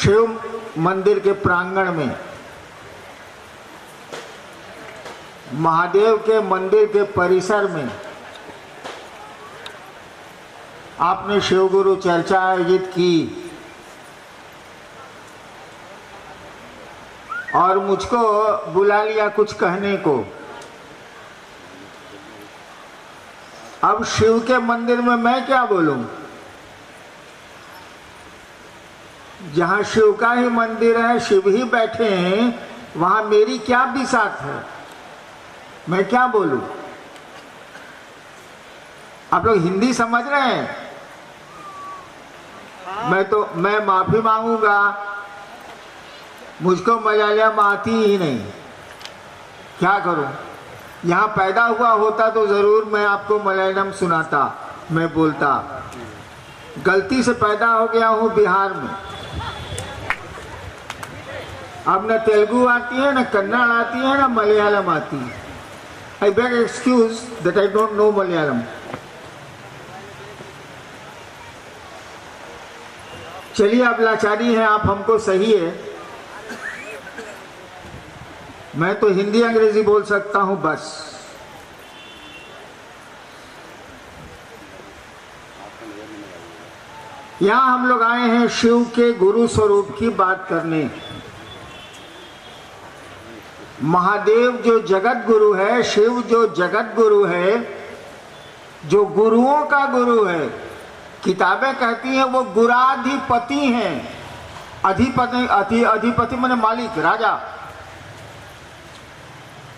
शिव मंदिर के प्रांगण में, महादेव के मंदिर के परिसर में आपने शिव गुरु चर्चा आयोजित की और मुझको बुला लिया कुछ कहने को। अब शिव के मंदिर में मैं क्या बोलूं? जहां शिव का ही मंदिर है, शिव ही बैठे हैं, वहां मेरी क्या बिसात है? मैं क्या बोलूं? आप लोग हिंदी समझ रहे हैं? मैं माफी मांगूंगा, मुझको मलयालम आती ही नहीं, क्या करूं? यहाँ पैदा हुआ होता तो जरूर मैं आपको मलयालम सुनाता, मैं बोलता। गलती से पैदा हो गया हूँ बिहार में। अब न तेलुगु आती है, न कन्नड़ आती है, न मलयालम आती है। I beg excuse that I don't know Malayalam. चलिए, अब लाचारी है आप हमको, सही है। मैं तो हिंदी अंग्रेजी बोल सकता हूं बस। यहां हम लोग आए हैं शिव के गुरु स्वरूप की बात करने। महादेव जो जगत गुरु है, शिव जो जगत गुरु है, जो गुरुओं का गुरु है, किताबें कहती हैं वो गुराधिपति हैं। अधिपति माने मालिक, राजा।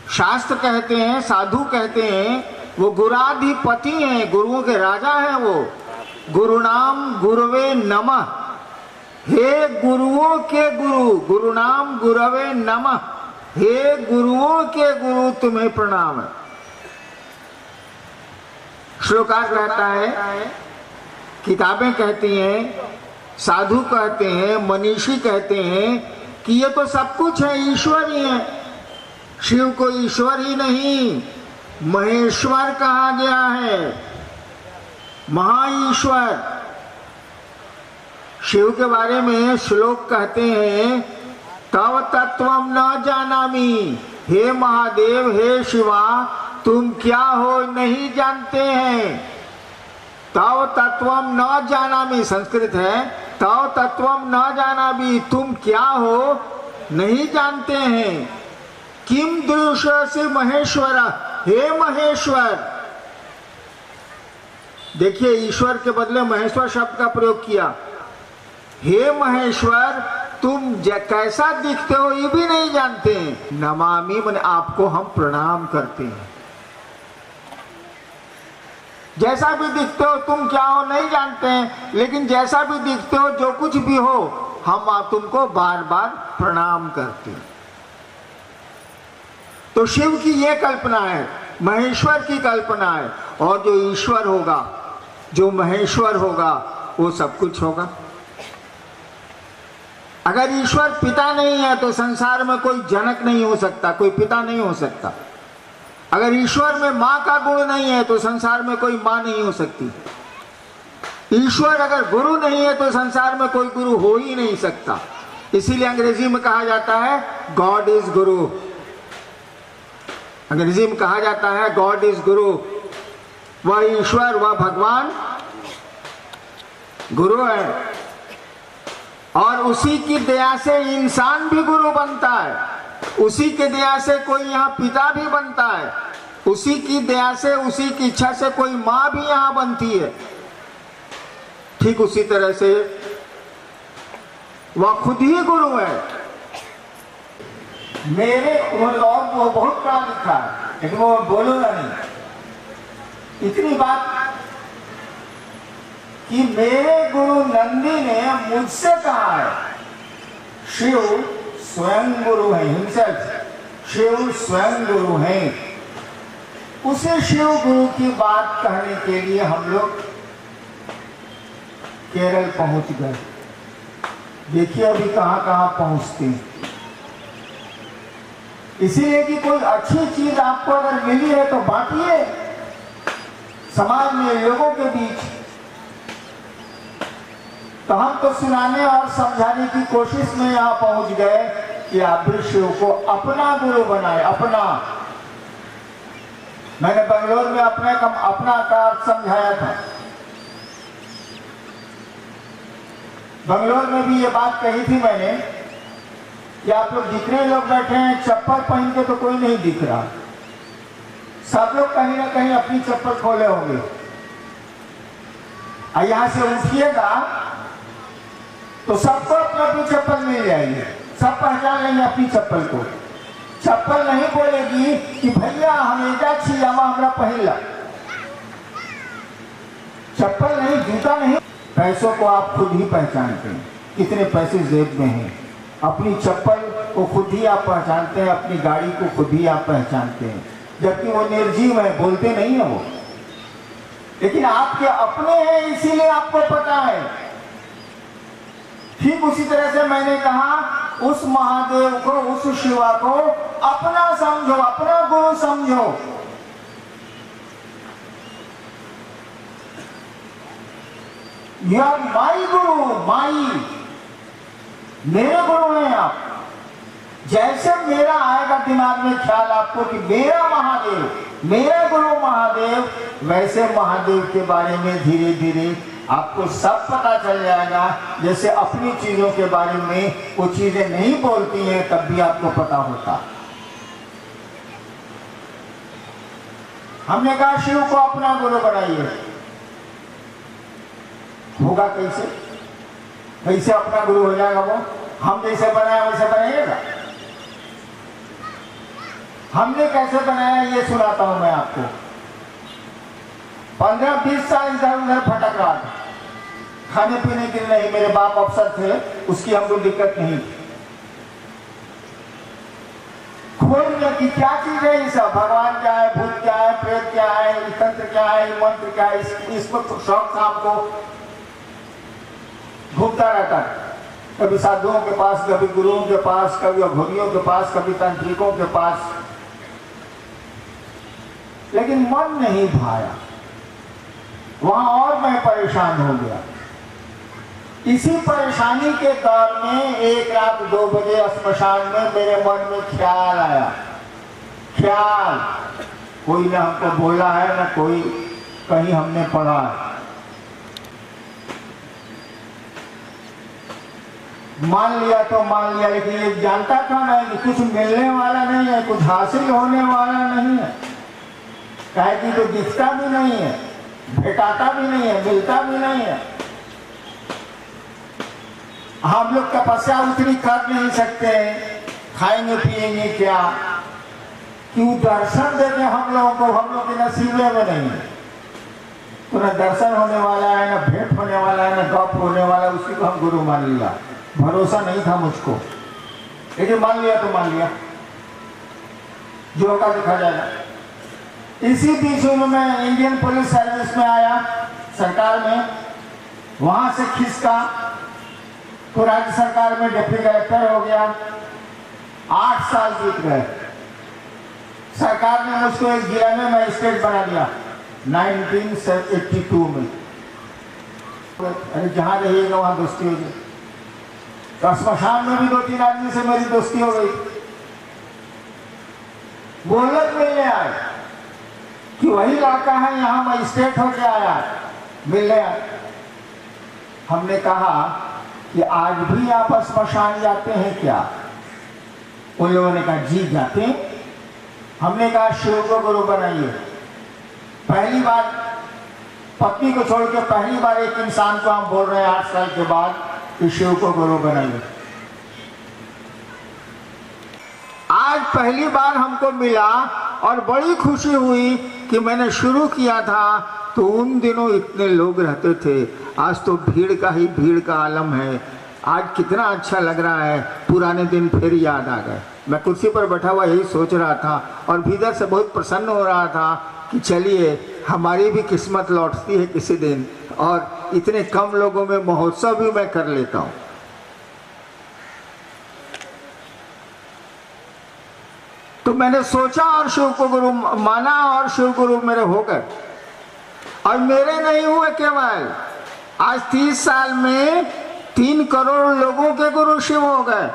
शास्त्र कहते हैं, साधु कहते हैं वो गुराधिपति हैं, गुरुओं के राजा हैं वो। गुरुनाम गुरवे नमः, हे गुरुओं के गुरु, गुरुनाम गुरवे नमः, हे गुरुओं के गुरु तुम्हें प्रणाम। श्लोकार्थ रहता है, किताबें कहती हैं, साधु कहते हैं, मनीषी कहते हैं कि ये तो सब कुछ है, ईश्वर ही है। शिव को ईश्वर ही नहीं, महेश्वर कहा गया है, महाईश्वर। शिव के बारे में श्लोक कहते हैं, तव तत्वम न जानामि, हे महादेव, हे शिवा, तुम क्या हो नहीं जानते हैं। तव तत्वम न जानामि संस्कृत है, तव तत्वम न जानामि, तुम क्या हो नहीं जानते हैं। किम दृश्यसि महेश्वर, हे महेश्वर। देखिए, ईश्वर के बदले महेश्वर शब्द का प्रयोग किया। हे महेश्वर, तुम कैसा दिखते हो ये भी नहीं जानते हैं। नमामि माने आपको हम प्रणाम करते हैं। जैसा भी दिखते हो, तुम क्या हो नहीं जानते हैं, लेकिन जैसा भी दिखते हो, जो कुछ भी हो, हम तुमको बार बार प्रणाम करते हैं। तो शिव की ये कल्पना है, महेश्वर की कल्पना है। और जो ईश्वर होगा, जो महेश्वर होगा, वो सब कुछ होगा। अगर ईश्वर पिता नहीं है तो संसार में कोई जनक नहीं हो सकता, कोई पिता नहीं हो सकता। अगर ईश्वर में माँ का गुण नहीं है तो संसार में कोई माँ नहीं हो सकती। ईश्वर अगर गुरु नहीं है तो संसार में कोई गुरु हो ही नहीं सकता। इसीलिए अंग्रेजी में कहा जाता है गॉड इज गुरु। अंग्रेजी में कहा जाता है गॉड इज गुरु। वह ईश्वर, वह भगवान गुरु है, और उसी की दया से इंसान भी गुरु बनता है। उसी की दया से कोई यहाँ पिता भी बनता है। उसी की दया से, उसी की इच्छा से कोई माँ भी यहाँ बनती है। ठीक उसी तरह से वह खुद ही गुरु है। मेरे और वो बहुत बड़ा लिखा है, लेकिन वो बोलूंगा नहीं। इतनी बात कि मेरे गुरु नंदी ने मुझसे कहा है, शिव स्वयं गुरु है, हिमसेल्फ शिव स्वयं गुरु है। उसे शिव गुरु की बात कहने के लिए हम लोग केरल पहुंच गए। देखिए अभी कहां कहां पहुंचते हैं। इसीलिए कि कोई अच्छी चीज आपको अगर मिली है तो बांटिए समाज में, लोगों के बीच। तो हम तो सुनाने और समझाने की कोशिश में यहाँ पहुंच गए कि आप भी शिव को अपना गुरु बनाए। अपना, मैंने बंगलोर में अपना कार समझाया था। बंगलोर में भी ये बात कही थी मैंने कि आप लोग जितने लोग बैठे हैं चप्पल पहन के तो कोई नहीं दिख रहा, सब लोग कहीं ना कहीं अपनी चप्पल खोले होंगे। यहां से उठिएगा तो सबको अपनी अपनी चप्पल मिल जाएगी, सब पहचान लेंगे अपनी चप्पल को। चप्पल नहीं बोलेगी कि भैया हमेशा छियामा हमरा पहला, चप्पल नहीं, जूता नहीं। पैसों को आप खुद ही पहचानते हैं, कितने पैसे जेब में हैं। अपनी चप्पल को खुद ही आप पहचानते हैं, अपनी गाड़ी को खुद ही आप पहचानते हैं, जबकि वो निर्जीव है, बोलते नहीं है वो, लेकिन आपके अपने हैं, इसीलिए आपको पता है। ठीक उसी तरह से मैंने कहा, उस महादेव को, उस शिवा को अपना समझो, अपना गुरु समझो। यार माई गुरु, माई मेरे गुरु हैं आप। जैसे मेरा आएगा दिमाग में ख्याल आपको कि मेरा महादेव, मेरा गुरु महादेव, वैसे महादेव के बारे में धीरे धीरे आपको सब पता चल जाएगा। जैसे अपनी चीजों के बारे में वो चीजें नहीं बोलती हैं तब भी आपको पता होता। हमने कहा शिव को अपना गुरु बनाइए। होगा कैसे? कैसे अपना गुरु हो जाएगा वो? हम जैसे बनाया वैसे बनाइएगा? हमने कैसे बनाया ये सुनाता हूं मैं आपको। 15-20 साल इधर उधर भटक रहा था, खाने पीने के लिए नहीं। मेरे बाप अफसर थे, उसकी हमको दिक्कत नहीं थी। खोज लिया कि क्या चीज है ये सब, भगवान क्या है, भूत क्या है, प्रेत क्या है, तंत्र क्या है, मंत्र क्या है। इसमें तो शौक था हमको, घूमता रहता, कभी साधुओं के पास, कभी गुरुओं के पास, कभी अघोरियों के पास, कभी तांत्रिकों के पास, लेकिन मन नहीं भाया वहां, और मैं परेशान हो गया। इसी परेशानी के दौर में एक रात 2 बजे श्मशान में मेरे मन में ख्याल आया। ख्याल, कोई ने हमको बोला है ना कोई कहीं हमने पढ़ा है। मान लिया तो मान लिया, लेकिन ये जानता था मैं कि कुछ मिलने वाला नहीं है, कुछ हासिल होने वाला नहीं है। काहे कि तो दिखता भी नहीं है, भेटाता भी नहीं है, मिलता भी नहीं है। हम लोग तपस्या उतनी कर नहीं सकते, खाएंगे पिएंगे क्या, क्यों दर्शन देते हम लोगों को, हम लोग के नसीबे में नहीं है। तो न दर्शन होने वाला है, न भेंट होने वाला है, न गप होने वाला है, उसी को हम गुरु मान लिया। भरोसा नहीं था मुझको, लेकिन मान लिया तो मान लिया, जो होगा देखा जाएगा। इसी बीच में मैं इंडियन पुलिस सर्विस में आया, सरकार में, वहां से खिसका तो राज्य सरकार में डिप्टी कलेक्टर हो गया। 8 साल बीत गए। सरकार ने मुझको एक जिला में मजिस्ट्रेट बना दिया 1982 में। अरे जहां रहिएगा वहां दोस्ती हो गई। तो श्मशान में भी 2-3 आदमी से मेरी दोस्ती हो गई। बोलत मिलने आए कि वही लड़का है यहाँ मजिस्ट्रेट होके आया, मिलने आए। हमने कहा कि आज भी आप श्मशान जाते हैं क्या? उन लोगों ने कहा जी जाते हैं। हमने कहा शिव को गुरु बनाइए। पहली बार पत्नी को छोड़ के पहली बार एक इंसान को हम बोल रहे हैं 8 साल के बाद कि शिव को गुरु बनाइए। आज पहली बार हमको मिला और बड़ी खुशी हुई कि मैंने शुरू किया था तो उन दिनों इतने लोग रहते थे, आज तो भीड़ का ही भीड़ का आलम है। आज कितना अच्छा लग रहा है, पुराने दिन फिर याद आ गए। मैं कुर्सी पर बैठा हुआ यही सोच रहा था और भीतर से बहुत प्रसन्न हो रहा था कि चलिए हमारी भी किस्मत लौटती है किसी दिन, और इतने कम लोगों में महोत्सव भी मैं कर लेता हूँ। तो मैंने सोचा और शिव को गुरु माना और शिव गुरु मेरे हो गए। और मेरे नहीं हुए केवल, आज 30 साल में 3 करोड़ लोगों के गुरु शिव हो गए।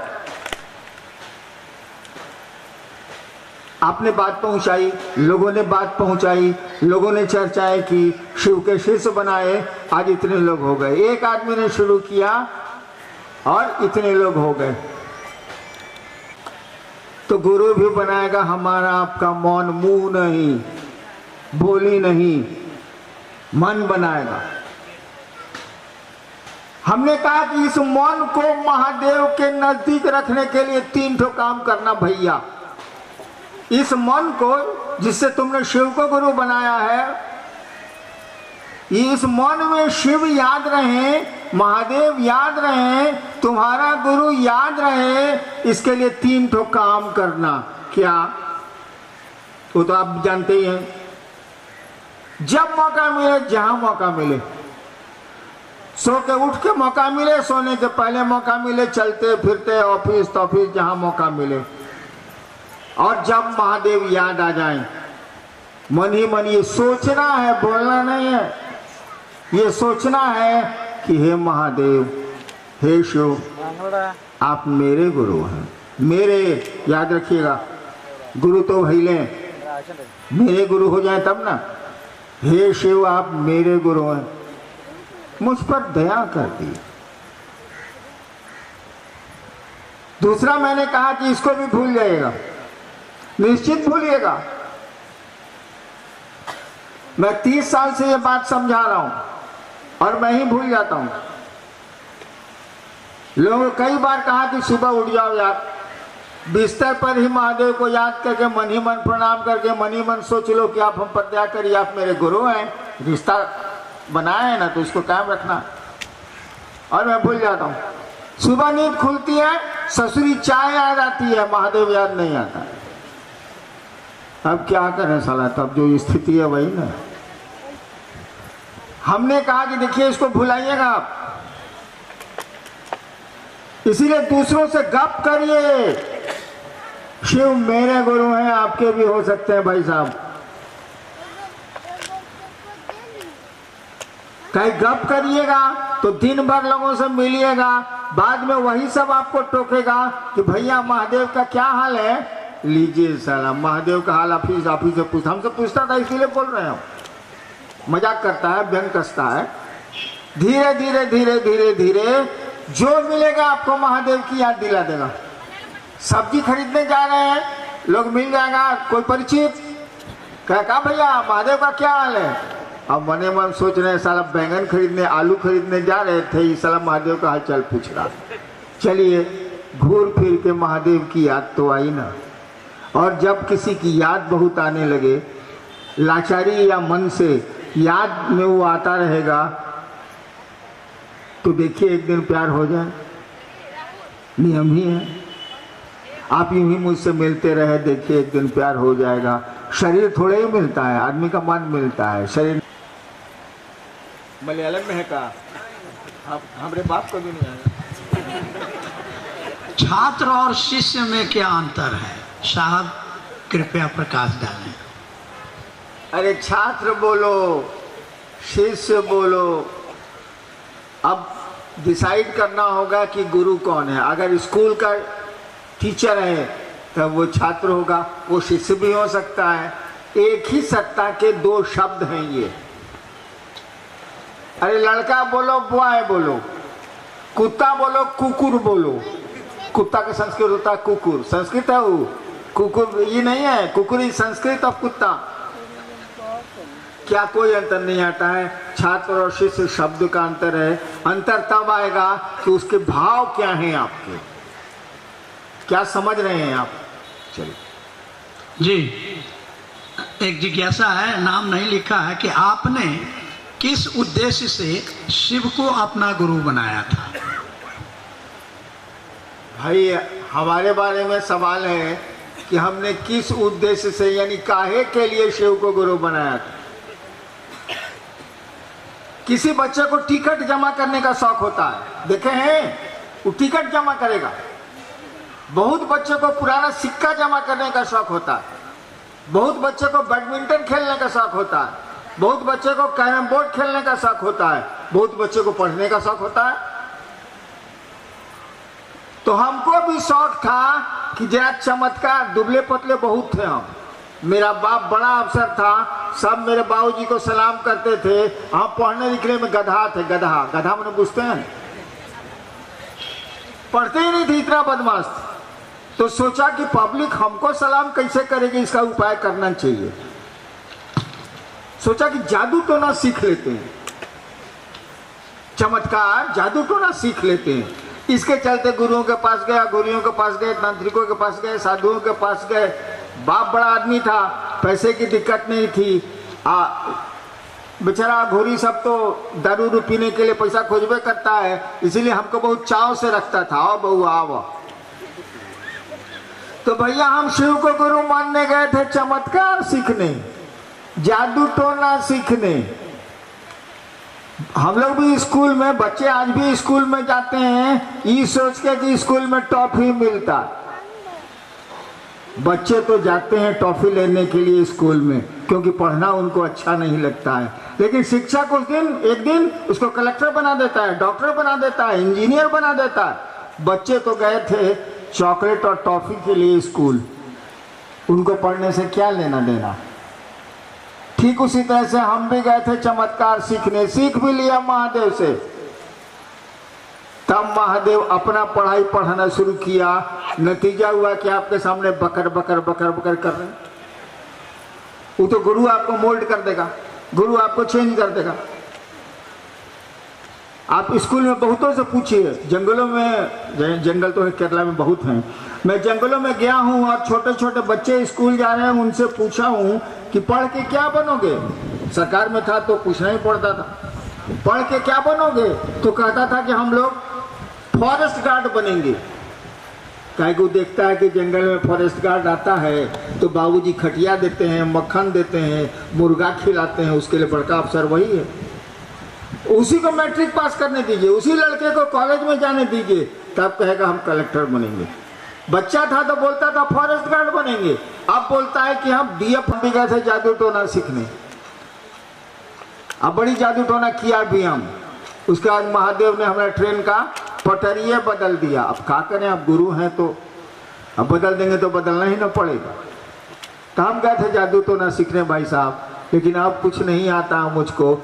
आपने बात पहुंचाई, लोगों ने बात पहुंचाई, लोगों ने चर्चाएं की, शिव के शिष्य बनाए, आज इतने लोग हो गए। एक आदमी ने शुरू किया और इतने लोग हो गए। तो गुरु भी बनाएगा हमारा आपका मौन, मुंह नहीं, बोली नहीं, मन बनाएगा। हमने कहा कि इस मौन को महादेव के नजदीक रखने के लिए 3 ठो काम करना भैया। इस मन को जिससे तुमने शिव को गुरु बनाया है, इस मन में शिव याद रहे, महादेव याद रहे, तुम्हारा गुरु याद रहे, इसके लिए 3 ठो काम करना। क्या? वो तो आप जानते ही हैं। जब मौका मिले, जहां मौका मिले, सो के उठ के मौका मिले, सोने के पहले मौका मिले, चलते फिरते ऑफिस ऑफिस जहां मौका मिले, और जब महादेव याद आ जाए, मन ही मन ये सोचना है, बोलना नहीं है, ये सोचना है कि हे महादेव, हे शिव, आप मेरे गुरु हैं। मेरे, याद रखिएगा, गुरु तो भैले, मेरे गुरु हो जाए तब ना। हे शिव, आप मेरे गुरु हैं, मुझ पर दया कर दी। दूसरा मैंने कहा कि इसको भी भूल जाइएगा, निश्चित भूलिएगा। मैं 30 साल से ये बात समझा रहा हूं और मैं ही भूल जाता हूं। लोगों कई बार कहा कि सुबह उठ जाओ यार, बिस्तर पर ही महादेव को याद करके मन ही मन प्रणाम करके मन ही मन सोच लो कि आप हम पर दया करिए, आप मेरे गुरु हैं, रिश्ता बनाया है ना तो इसको कायम रखना। और मैं भूल जाता हूँ। सुबह नींद खुलती है, ससुरी चाय याद आती है, महादेव याद नहीं आता। अब क्या करें साला, तब जो स्थिति है वही ना। हमने कहा कि देखिए इसको भुलाइएगा आप, इसीलिए दूसरों से गप करिए। शिव मेरे गुरु हैं, आपके भी हो सकते हैं भाई साहब। कहीं गप करिएगा तो दिन भर लोगों से मिलिएगा, बाद में वही सब आपको टोकेगा कि भैया महादेव का क्या हाल है। लीजिए साला, महादेव का हाल आप ही से पूछता, हमसे पूछता था इसीलिए बोल रहे हैं। मजाक करता है, व्यंग कसता है। धीरे धीरे धीरे धीरे धीरे जो मिलेगा आपको महादेव की याद दिला देगा। सब्जी खरीदने जा रहे हैं, लोग मिल जाएगा, कोई परिचित कहा भैया महादेव का क्या हाल है। अब मने मन सोच रहे हैं साला बैंगन खरीदने, आलू खरीदने जा रहे थे, इस साला महादेव का हाल चाल पूछ रहा। चलिए घूर फिर के महादेव की याद तो आई ना। और जब किसी की याद बहुत आने लगे, लाचारी या मन से याद में वो आता रहेगा, तो देखिए एक दिन प्यार हो जाए, नियम ही है। आप यूं ही मुझसे मिलते रहे, देखिए एक दिन प्यार हो जाएगा। शरीर थोड़े ही मिलता है, आदमी का मन मिलता है। शरीर मलयालम में है कहा, हमारे बाप को भी नहीं आया। छात्र और शिष्य में क्या अंतर है साहब, कृपया प्रकाश डालें। अरे छात्र बोलो, शिष्य बोलो, अब डिसाइड करना होगा कि गुरु कौन है। अगर स्कूल का टीचर है तब वो छात्र होगा, वो शिष्य भी हो सकता है। एक ही सत्ता के 2 शब्द हैं ये। अरे लड़का बोलो, बॉय बोलो, कुत्ता बोलो, कुकुर बोलो। कुत्ता का संस्कृत होता है कुकुर, संस्कृत है वो। कुकुर ये नहीं है, कुकुर इज संस्कृत ऑफ कुत्ता। क्या कोई अंतर नहीं आता है? छात्र और शिष्य शब्द का अंतर है। अंतर तब आएगा कि उसके भाव क्या हैं, आपके क्या समझ रहे हैं आप। चलिए जी, एक जिज्ञासा है, नाम नहीं लिखा है, कि आपने किस उद्देश्य से शिव को अपना गुरु बनाया था? भाई हमारे बारे में सवाल है कि हमने किस उद्देश्य से, यानी काहे के लिए शिव को गुरु बनाया था। किसी बच्चे को टिकट जमा करने का शौक होता है, देखे हैं, वो टिकट जमा करेगा। बहुत बच्चे को पुराना सिक्का जमा करने का शौक होता है। बहुत बच्चे को बैडमिंटन खेलने का शौक होता है। बहुत बच्चे को कैरम बोर्ड खेलने का शौक होता है। बहुत बच्चे को पढ़ने का शौक होता है। तो हमको भी शौक था कि जरा चमत्कार, दुबले पतले बहुत थे हम। मेरा बाप बड़ा अफसर था, सब मेरे बाबूजी को सलाम करते थे। हम पढ़ने लिखने में गधा थे। गधा गधा मैंने पूछते हैं, पढ़ते ही नहीं थे, इतना बदमाश था। तो सोचा कि पब्लिक हमको सलाम कैसे करेगी, इसका उपाय करना चाहिए। सोचा कि जादू टोना सीख लेते हैं, चमत्कार जादू टोना सीख लेते हैं। इसके चलते गुरुओं के पास गया, गुरुओं के पास गए, तांत्रिकों के पास गए, साधुओं के पास गए। बाप बड़ा आदमी था, पैसे की दिक्कत नहीं थी। बेचारा घोरी सब तो दारू पीने के लिए पैसा खोजबे करता है, इसीलिए हमको बहुत चाव से रखता था। आओ बहू आओ। तो भैया हम शिव को गुरु मानने गए थे, चमत्कार सीखने, जादू टोना सीखने। हम लोग भी स्कूल में, बच्चे आज भी स्कूल में जाते हैं ये सोच के कि स्कूल में टॉफी मिलता। बच्चे तो जाते हैं टॉफी लेने के लिए स्कूल में, क्योंकि पढ़ना उनको अच्छा नहीं लगता है। लेकिन शिक्षक उस दिन एक दिन उसको कलेक्टर बना देता है, डॉक्टर बना देता है, इंजीनियर बना देता है। बच्चे तो गए थे चॉकलेट और टॉफी के लिए स्कूल, उनको पढ़ने से क्या लेना देना। ठीक उसी तरह से हम भी गए थे चमत्कार सीखने, सीख भी लिया महादेव से। तब महादेव अपना पढ़ाई पढ़ाना शुरू किया। नतीजा हुआ कि आपके सामने बकर बकर बकर बकर कर रहे हैं। वो तो गुरु आपको मोल्ड कर देगा, गुरु आपको चेंज कर देगा। आप स्कूल में बहुतों से पूछिए, जंगलों में, जंगल तो केरला में बहुत हैं, मैं जंगलों में गया हूं और छोटे छोटे बच्चे स्कूल जा रहे हैं, उनसे पूछा हूं कि पढ़ के क्या बनोगे। सरकार में था तो पूछना ही पड़ता था, पढ़ के क्या बनोगे। तो कहता था कि हम लोग फॉरेस्ट गार्ड बनेंगे। काहे को देखता है कि जंगल में फॉरेस्ट गार्ड आता है तो बाबूजी खटिया देते हैं, मक्खन देते हैं, मुर्गा खिलाते हैं, उसके लिए बड़का अफसर वही है। उसी को मैट्रिक पास करने दीजिए, उसी लड़के को कॉलेज में जाने दीजिए, तब कहेगा हम कलेक्टर बनेंगे। बच्चा था तो बोलता था फॉरेस्ट गार्ड बनेंगे, अब बोलता है कि हम डीएफ भी गए थे जादू टोना सीखने। अब बड़ी जादू टोना किया भी हम। उसके बाद महादेव ने हमारे ट्रेन का पटरिया बदल दिया। अब क्या करें, अब गुरु हैं तो अब बदल देंगे तो बदलना ही ना पड़ेगा। तो हम गए थे जादू टोना सीखने भाई साहब, लेकिन अब कुछ नहीं आता मुझको।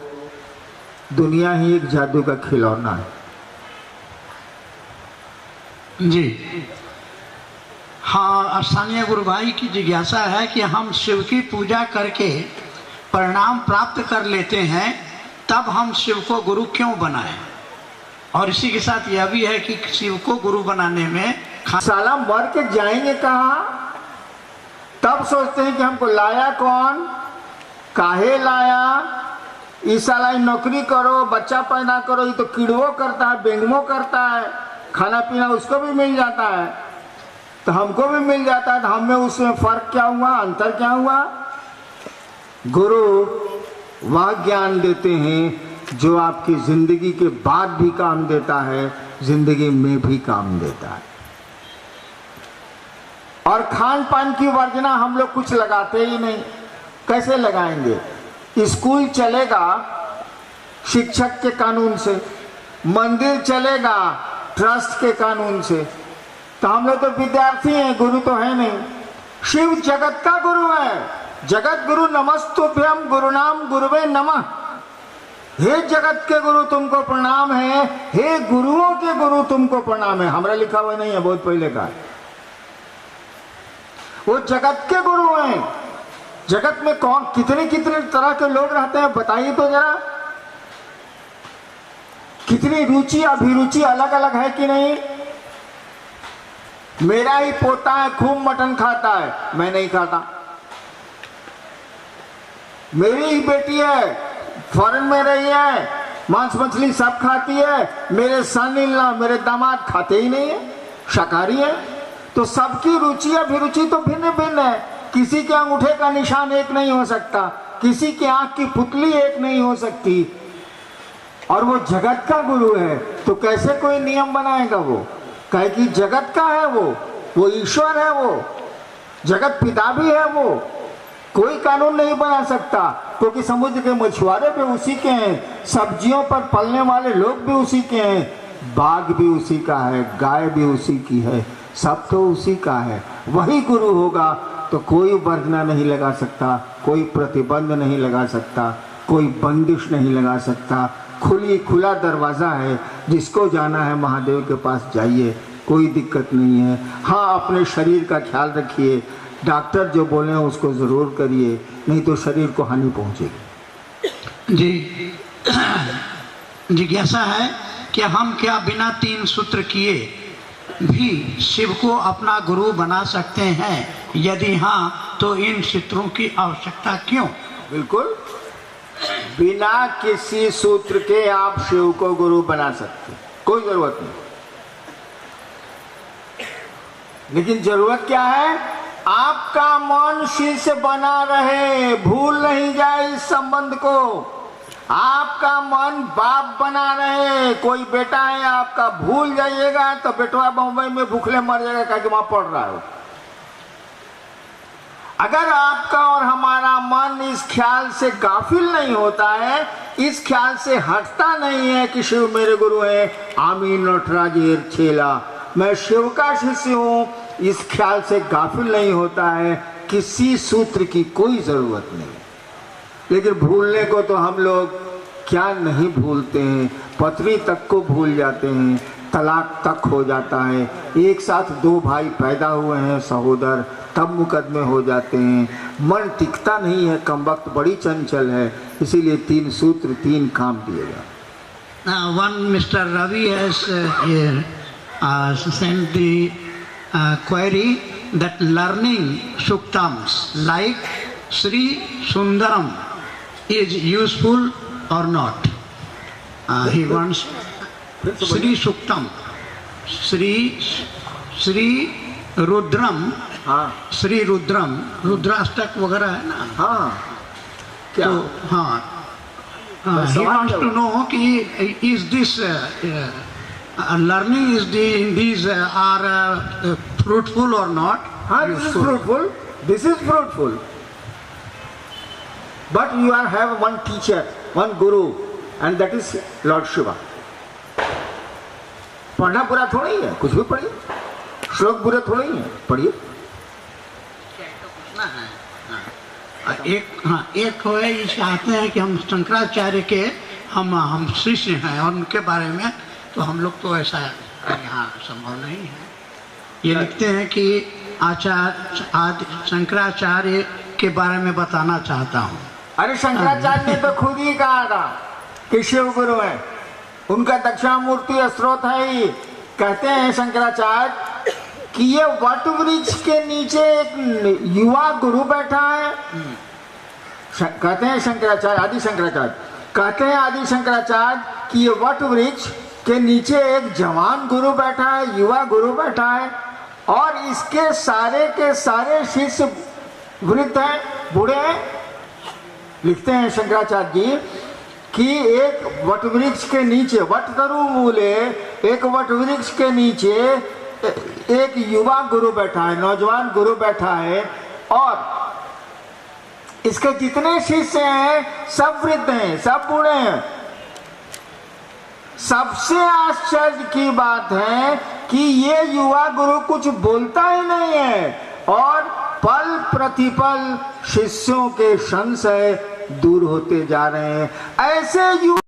दुनिया ही एक जादू का खिलौना है। जी हाँ, स्थानीय गुरु भाई की जिज्ञासा है कि हम शिव की पूजा करके परिणाम प्राप्त कर लेते हैं, तब हम शिव को गुरु क्यों बनाएं। और इसी के साथ यह भी है कि शिव को गुरु बनाने में साला मर के जाएंगे कहाँ, तब सोचते हैं कि हमको लाया कौन, काहे लाया। इस साला नौकरी करो, बच्चा पैदा करो, ये तो कीड़वो करता है, बेंगमो करता है, खाना पीना उसको भी मिल जाता है, तो हमको भी मिल जाता है। तो हमें उसमें फर्क क्या हुआ, अंतर क्या हुआ। गुरु वह ज्ञान देते हैं जो आपकी जिंदगी के बाद भी काम देता है, जिंदगी में भी काम देता है। और खान पान की वर्जना हम लोग कुछ लगाते ही नहीं। कैसे लगाएंगे। स्कूल चलेगा शिक्षक के कानून से, मंदिर चलेगा ट्रस्ट के कानून से। तो हम लोग तो विद्यार्थी हैं, गुरु तो है नहीं। शिव जगत का गुरु है, जगत गुरु नमस्तुभ्यम गुरुनाम गुरुवे नमः। हे जगत के गुरु तुमको प्रणाम है, हे गुरुओं के गुरु तुमको प्रणाम है। हमरा लिखा हुआ नहीं है, बहुत पहले का। वो जगत के गुरु हैं। जगत में कौन कितने कितने तरह के लोग रहते हैं बताइए तो जरा। कितनी रुचि अभिरुचि अलग अलग है कि नहीं। मेरा ही पोता है खूब मटन खाता है, मैं नहीं खाता। मेरी ही बेटी है फॉरेन में रही है, मांस मछली सब खाती है। मेरे सन इन लॉ, मेरे दामाद खाते ही नहीं है, शाकाहारी है। तो सबकी रुचि अभिरुचि तो भिन्न भिन्न है। किसी के अंगूठे का निशान एक नहीं हो सकता, किसी की आंख की पुतली एक नहीं हो सकती। और वो जगत का गुरु है तो कैसे कोई नियम बनाएगा। वो कहे कि जगत का है, वो ईश्वर है, वो जगत पिता भी है। वो कोई कानून नहीं बना सकता, क्योंकि समुद्र के मछुआरे भी उसी के हैं, सब्जियों पर पलने वाले लोग भी उसी के हैं, बाघ भी उसी का है, गाय भी उसी की है, सब तो उसी का है। वही गुरु होगा तो कोई वर्जना नहीं लगा सकता, कोई प्रतिबंध नहीं लगा सकता, कोई बंदिश नहीं लगा सकता। खुला दरवाज़ा है, जिसको जाना है महादेव के पास जाइए, कोई दिक्कत नहीं है। हाँ, अपने शरीर का ख्याल रखिए, डॉक्टर जो बोले हैं उसको ज़रूर करिए, नहीं तो शरीर को हानि पहुँचेगी। जी, जिज्ञासा है कि हम क्या बिना 3 सूत्र किए भी शिव को अपना गुरु बना सकते हैं? यदि हाँ, तो इन सूत्रों की आवश्यकता क्यों? बिल्कुल, बिना किसी सूत्र के आप शिव को गुरु बना सकते, कोई जरूरत नहीं। लेकिन जरूरत क्या है? आपका मन शिव से बना रहे, भूल नहीं जाए इस संबंध को। आपका मन बाप बना रहे, कोई बेटा है आपका, भूल जाइएगा तो बेटवा बम्बई में भूखले मर जाएगा, क्योंकि वहां पढ़ रहा है। अगर आपका और हमारा मन इस ख्याल से गाफिल नहीं होता है, इस ख्याल से हटता नहीं है कि शिव मेरे गुरु हैं, आमीन नटराजेर छेला, मैं शिव का शिष्य हूं, इस ख्याल से गाफिल नहीं होता है, किसी सूत्र की कोई जरूरत नहीं। लेकिन भूलने को तो हम लोग क्या नहीं भूलते हैं, पत्नी तक को भूल जाते हैं, तलाक तक हो जाता है। एक साथ 2 भाई पैदा हुए हैं सहोदर, तब मुकदमे हो जाते हैं। मन टिकता नहीं है, कमबख्त बड़ी चंचल है, इसीलिए 3 सूत्र 3 काम दिए गए। One Mr. Ravi has sent the query that learning suktams like Sri Sundaram is useful or not. He wants Sri Suktam, Sri Rudram, हाँ, श्री रुद्रम, रुद्राष्टक वगैरह है ना। हाँ, क्या? तो हाँ, he wants to know कि is this learning is these are fruitful or not? हाँ, this is fruitful. This is fruitful. But you have one teacher, one guru, and that is Lord Shiva. पढ़ना बुरा थोड़ा ही है, कुछ भी पढ़िए, श्लोक बुरे थोड़ा ही है, पढ़िए। एक तो है, ये चाहते हैं कि हम शंकराचार्य के हम शिष्य हैं और उनके बारे में तो हम लोग तो ऐसा यहाँ संभव नहीं है। ये लिखते हैं कि आदि शंकराचार्य के बारे में बताना चाहता हूँ। अरे शंकराचार्य ने तो खुद ही कहा था कि शिव गुरु है, उनका दक्षिणामूर्ति स्रोत है ही। कहते हैं शंकराचार्य कि ये वट वृक्ष के नीचे एक युवा गुरु बैठा है। कहते हैं शंकराचार्य, आदि शंकराचार्य कहते हैं, आदि शंकराचार्य कि ये वट वृक्ष के नीचे एक जवान गुरु बैठा है, युवा गुरु बैठा है, और इसके सारे के सारे शिष्य वृद्ध हैं, बूढ़े हैं। लिखते हैं शंकराचार्य जी कि एक वट वृक्ष के नीचे, वट तरु मूले, एक वट वृक्ष के नीचे एक युवा गुरु बैठा है, नौजवान गुरु बैठा है, और इसके जितने शिष्य हैं सब वृद्ध हैं, सब बूढ़े हैं। सबसे आश्चर्य की बात है कि ये युवा गुरु कुछ बोलता ही नहीं है, और पल प्रतिपल शिष्यों के संशय दूर होते जा रहे हैं। ऐसे युवा